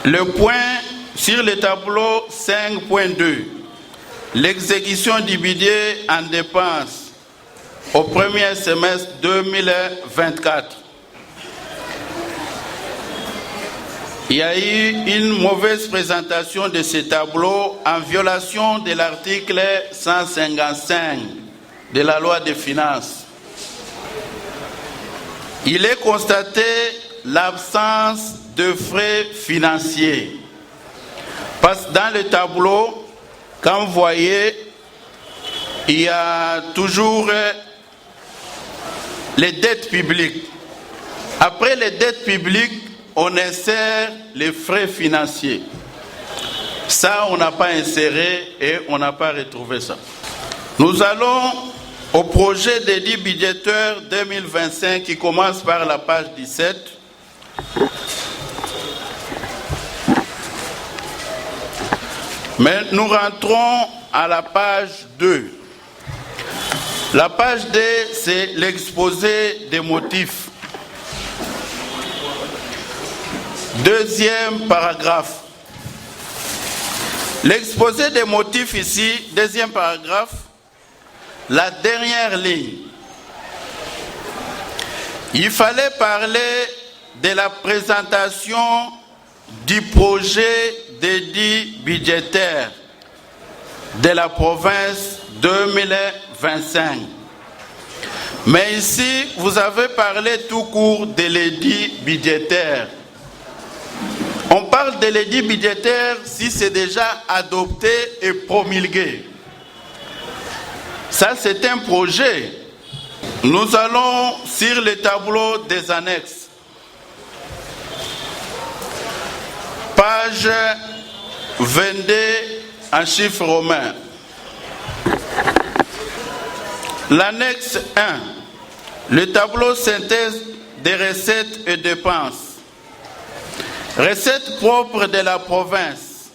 Le point sur le tableau 5.2, l'exécution du budget en dépenses au premier semestre 2024. Il y a eu une mauvaise présentation de ce tableau en violation de l'article 155 de la loi des finances. Il est constaté l'absence de frais financiers. Parce que dans le tableau, quand vous voyez, il y a toujours les dettes publiques. Après les dettes publiques, on insère les frais financiers. Ça, on n'a pas inséré et on n'a pas retrouvé ça. Nous allons au projet d'édit budgétaire 2025 qui commence par la page 17. Mais nous rentrons à la page 2. La page 2, c'est l'exposé des motifs. Deuxième paragraphe. L'exposé des motifs ici, deuxième paragraphe, la dernière ligne. Il fallait parler de la présentation du projet d'édit budgétaire de la province 2025. Mais ici, vous avez parlé tout court de l'édit budgétaire. On parle de l'édit budgétaire si c'est déjà adopté et promulgué. Ça, c'est un projet. Nous allons sur le tableau des annexes. Page 22 en chiffres romains. L'annexe 1. Le tableau synthèse des recettes et dépenses. Recettes propres de la province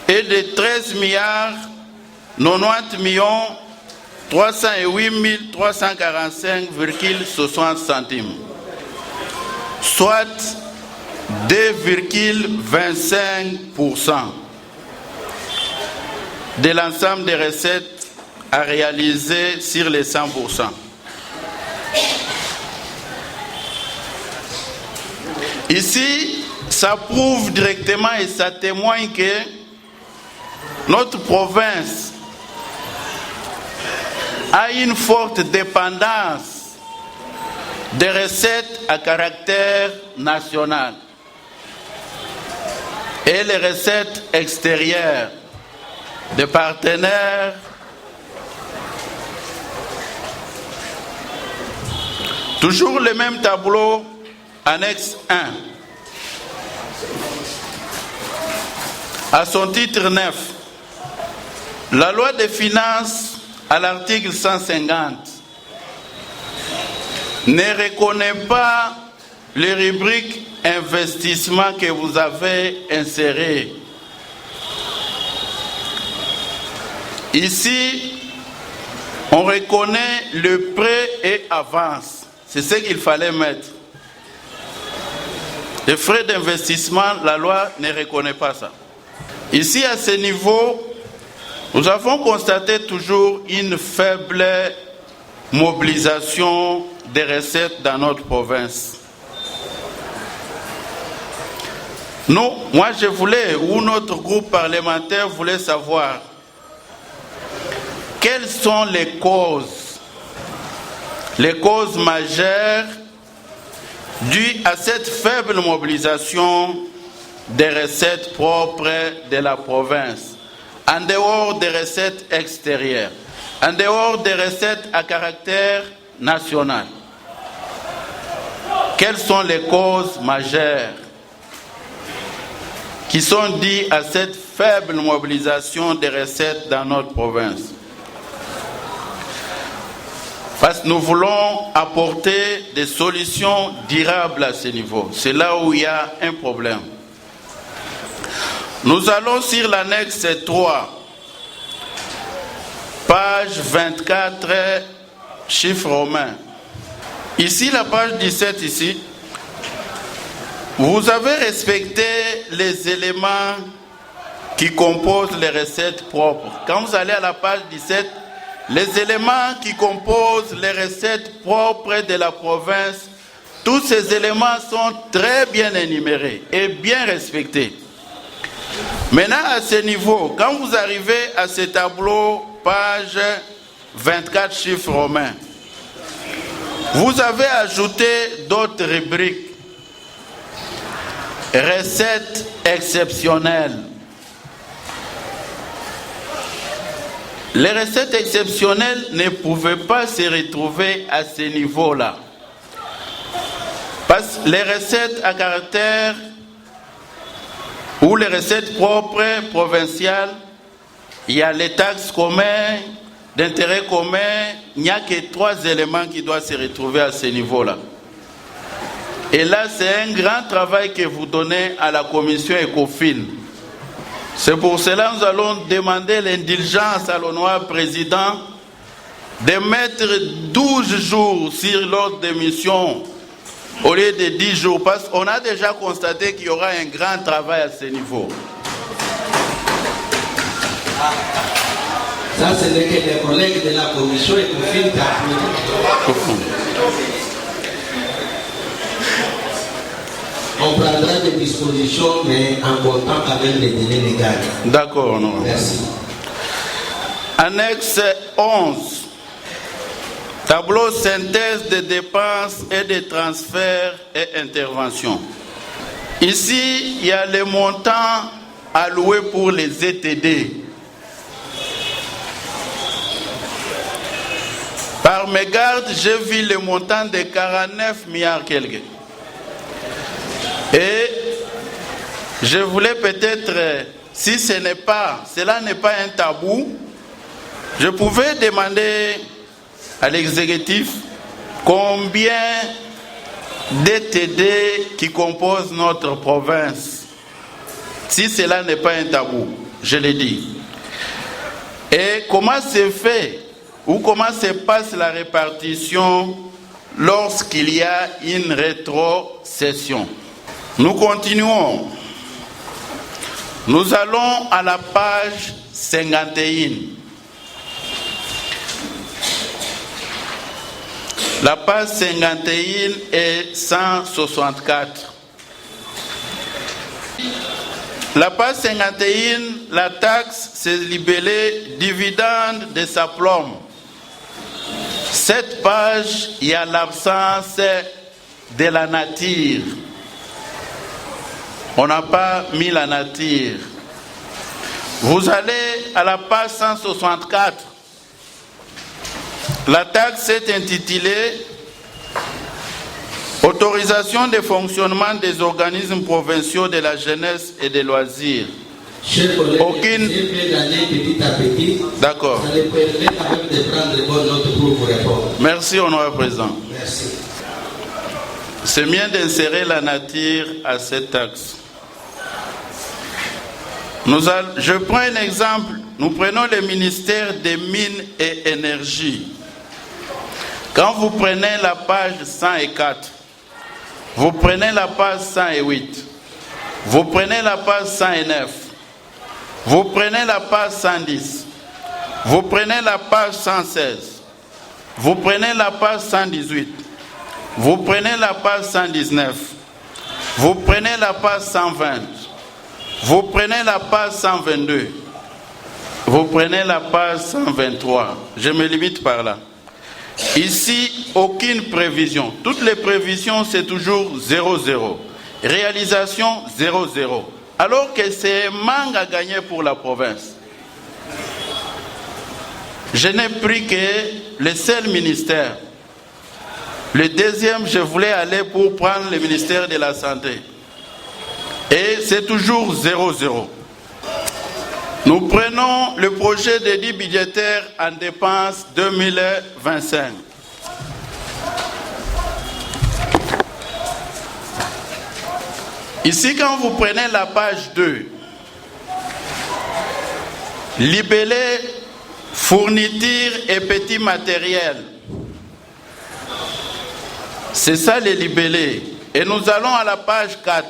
est de 13 milliards 90 millions 308 345,60 centimes, soit 2,25% de l'ensemble des recettes à réaliser sur les 100%. Ici, ça prouve directement et ça témoigne que notre province a une forte dépendance des recettes à caractère national et les recettes extérieures des partenaires toujours le même tableau, annexe 1. À son titre 9, la loi des finances à l'article 150 ne reconnaît pas les rubriques investissement que vous avez insérées. Ici, on reconnaît le prêt et avance. C'est ce qu'il fallait mettre. Les frais d'investissement, la loi ne reconnaît pas ça. Ici, à ce niveau, nous avons constaté toujours une faible mobilisation des recettes dans notre province. Moi je voulais, ou notre groupe parlementaire voulait savoir quelles sont les causes majeures dues à cette faible mobilisation des recettes propres de la province, en dehors des recettes extérieures, en dehors des recettes à caractère national. Quelles sont les causes majeures qui sont dues à cette faible mobilisation des recettes dans notre province? Parce que nous voulons apporter des solutions durables à ce niveau. C'est là où il y a un problème. Nous allons sur l'annexe 3, page 24, chiffre romain. Ici, la page 17, ici, Vous avez respecté les éléments qui composent les recettes propres. Quand vous allez à la page 17, les éléments qui composent les recettes propres de la province, tous ces éléments sont très bien énumérés et bien respectés. Maintenant, à ce niveau, quand vous arrivez à ce tableau, page 24, chiffres romains, vous avez ajouté d'autres rubriques. Recettes exceptionnelles. Les recettes exceptionnelles ne pouvaient pas se retrouver à ce niveau-là. Parce que les recettes à caractère ou les recettes propres provinciales, il y a les taxes communes, d'intérêt commun, il n'y a que 3 éléments qui doivent se retrouver à ce niveau-là. Et là, c'est un grand travail que vous donnez à la commission ECOFIN. C'est pour cela que nous allons demander l'indulgence à l'honorable président de mettre 12 jours sur l'ordre de mission au lieu de 10 jours, parce qu'on a déjà constaté qu'il y aura un grand travail à ce niveau. Ça, ce n'est que les collègues de la commission ECOFIN qui applaudissent. On prendra des dispositions, mais en comptant avec les délais légaux. D'accord, non. Merci. Annexe 11. Tableau synthèse des dépenses et des transferts et interventions. Ici, il y a les montants alloués pour les ETD. Par mégarde, j'ai vu le montant de 49 milliards quelques. Et je voulais peut-être, si cela n'est pas un tabou, je pouvais demander à l'exécutif combien d'ETD qui composent notre province. Si cela n'est pas un tabou, je l'ai dit. Et comment se fait ou comment se passe la répartition lorsqu'il y a une rétrocession? Nous continuons. Nous allons à la page 51. La page 51 est 164. La page 51, la taxe, c'est libellé dividende de sa plombe. Cette page, il y a l'absence de la nature. On n'a pas mis la nature. Vous allez à la page 164. La taxe est intitulée « Autorisation de fonctionnement des organismes provinciaux de la jeunesse et des loisirs ». Chers collègues, Aucune... d'aller petit à petit. D'accord. Ça les permet quand même de prendre bonne note pour vous répondre. Merci, honorable président. Merci. C'est bien d'insérer la nature à cette taxe. Je prends un exemple. Nous prenons le ministère des Mines et Énergie. Quand vous prenez la page 104, vous prenez la page 108, vous prenez la page 109, vous prenez la page 110, vous prenez la page 116, vous prenez la page 118, vous prenez la page 119, vous prenez la page 120, vous prenez la page 122, vous prenez la page 123. Je me limite par là. Ici, aucune prévision. Toutes les prévisions, c'est toujours 0,0. Réalisation, 0,0. Alors que c'est un manque à gagner pour la province. Je n'ai pris que le seul ministère. Le deuxième, je voulais aller pour prendre le ministère de la Santé. Et c'est toujours 0,0. Nous prenons le projet de dit budgétaire en dépenses 2025. Ici, quand vous prenez la page 2, libellé fournitures et petits matériels. C'est ça les libellés. Et nous allons à la page 4.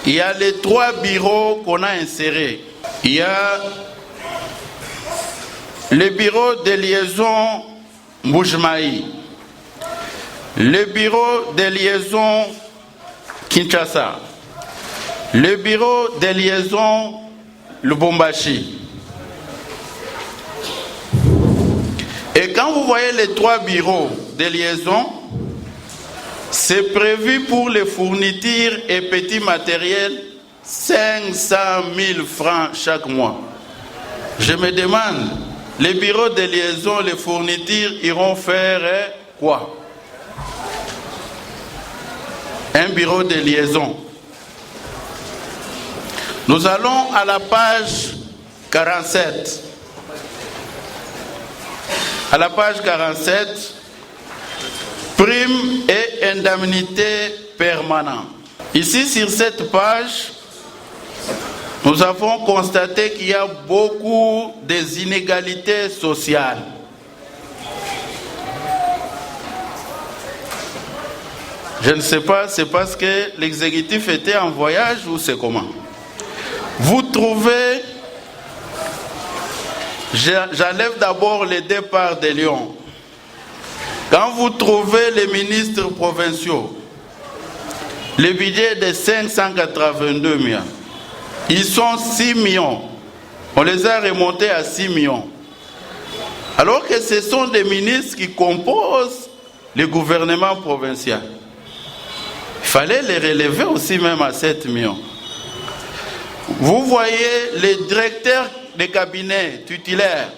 Il y a les 3 bureaux qu'on a insérés. Il y a le bureau de liaison Mbujimayi, le bureau de liaison Kinshasa, le bureau de liaison Lubumbashi. Et quand vous voyez les 3 bureaux de liaison, c'est prévu pour les fournitures et petits matériels 500 000 francs chaque mois. Je me demande, les bureaux de liaison, les fournitures iront faire quoi? Un bureau de liaison. Nous allons à la page 47. À la page 47, primes et indemnités permanentes. Ici, sur cette page, nous avons constaté qu'il y a beaucoup d'inégalités sociales. Je ne sais pas, c'est parce que l'exécutif était en voyage ou c'est comment? Vous trouvez, j'enlève d'abord le départ de Lyon. Quand vous trouvez les ministres provinciaux, le budget de 582 millions, ils sont 6 millions. On les a remontés à 6 millions. Alors que ce sont des ministres qui composent le gouvernement provincial. Il fallait les relever aussi même à 7 millions. Vous voyez le directeur de cabinet titulaire,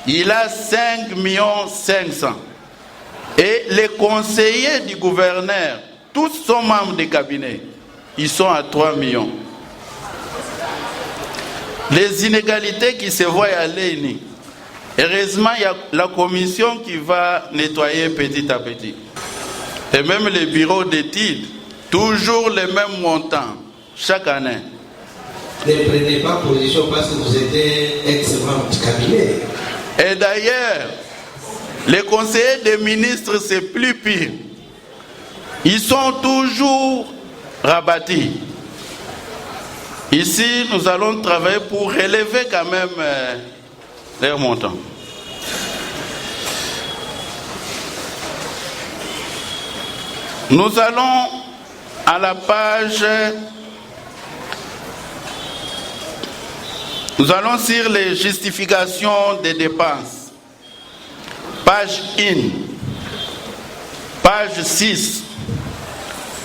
il a 5 500 000. Et les conseillers du gouverneur, tous sont membres du cabinet, ils sont à 3 millions. Les inégalités qui se voient aller, heureusement, il y a la commission qui va nettoyer petit à petit. Et même les bureaux d'études, toujours les mêmes montants, chaque année. Ne prenez pas position parce que vous êtes ex-membre du cabinet. Et d'ailleurs, les conseillers des ministres, c'est plus pire. Ils sont toujours rabattus. Ici, nous allons travailler pour relever quand même leur montant. Nous allons à la page... Nous allons sur les justifications des dépenses. Page 1, page 6,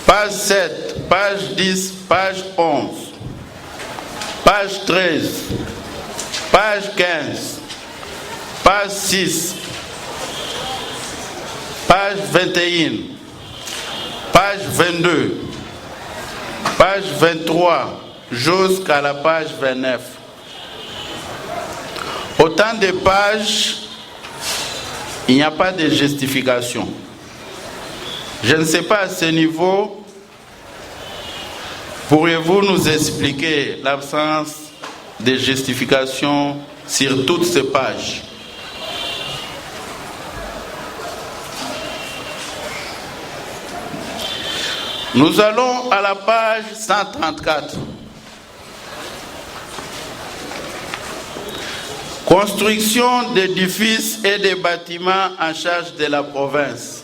page 7, page 10, page 11, page 13, page 15, page 6, page 21, page 22, page 23, jusqu'à la page 29. Autant de pages, il n'y a pas de justification. Je ne sais pas à ce niveau, pourriez-vous nous expliquer l'absence de justification sur toutes ces pages? Nous allons à la page 134. Construction d'édifices et de bâtiments en charge de la province.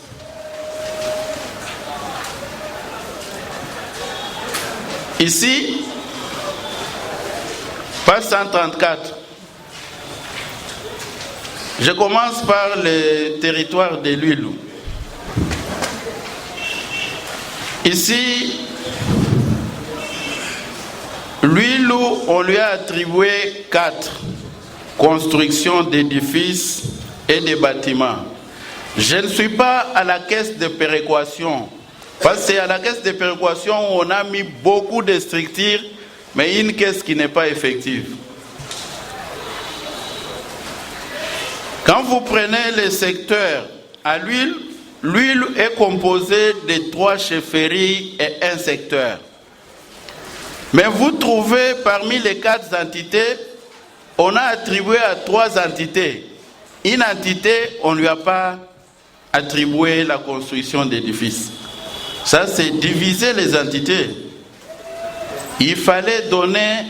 Ici, page 134. Je commence par le territoire de Lwilu. Ici, Lwilu, on lui a attribué 4. Construction d'édifices et de bâtiments. Je ne suis pas à la caisse de péréquation. Parce que c'est à la caisse de péréquation où on a mis beaucoup de structures, mais une caisse qui n'est pas effective. Quand vous prenez les secteurs à Lwilu, Lwilu est composé de 3 chefferies et 1 secteur. Mais vous trouvez parmi les 4 entités, on a attribué à 3 entités. Une entité, on ne lui a pas attribué la construction d'édifices. Ça, c'est diviser les entités. Il fallait donner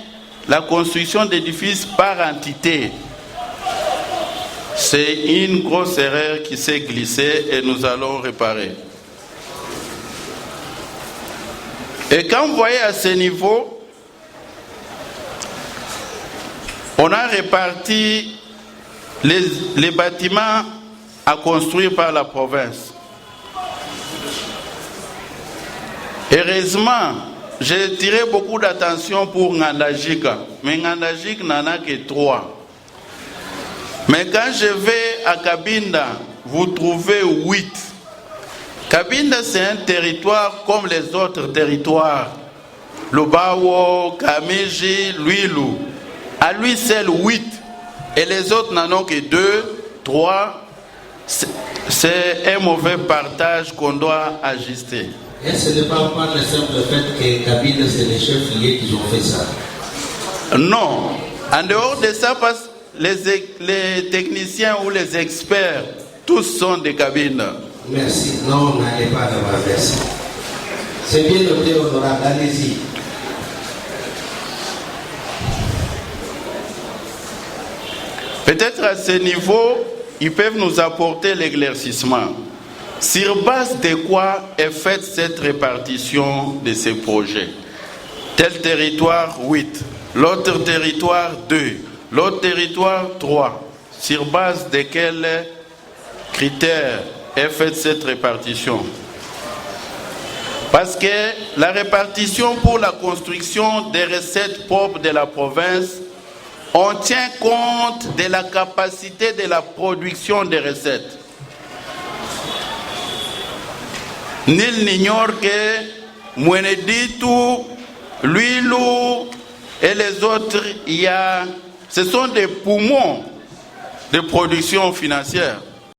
la construction d'édifices par entité. C'est une grosse erreur qui s'est glissée et nous allons réparer. Et quand vous voyez à ce niveau, on a réparti les bâtiments à construire par la province. Heureusement, j'ai tiré beaucoup d'attention pour Ngandajika, mais Ngandajika n'en a que 3. Mais quand je vais à Cabinda, vous trouvez 8. Cabinda, c'est un territoire comme les autres territoires. Lubawo, Kamiji, Luilu. À lui seul 8. Et les autres n'en ont que 2, 3. C'est un mauvais partage qu'on doit ajuster. Et ce n'est pas le simple fait que Cabinda, c'est les chefs liés qui ont fait ça. Non. En dehors de ça, parce que les techniciens ou les experts, tous sont des Cabinda. Merci. Non, n'allez pas là-bas, merci. C'est bien noté, honorable. Allez-y. Peut-être à ce niveau, ils peuvent nous apporter l'éclaircissement. Sur base de quoi est faite cette répartition de ces projets? Tel territoire, 8. L'autre territoire, 2. L'autre territoire, 3. Sur base de quels critères est faite cette répartition? Parce que la répartition pour la construction des recettes propres de la province, on tient compte de la capacité de la production des recettes. Nul n'ignore que Mweneditu, Luilu et les autres, ce sont des poumons de production financière.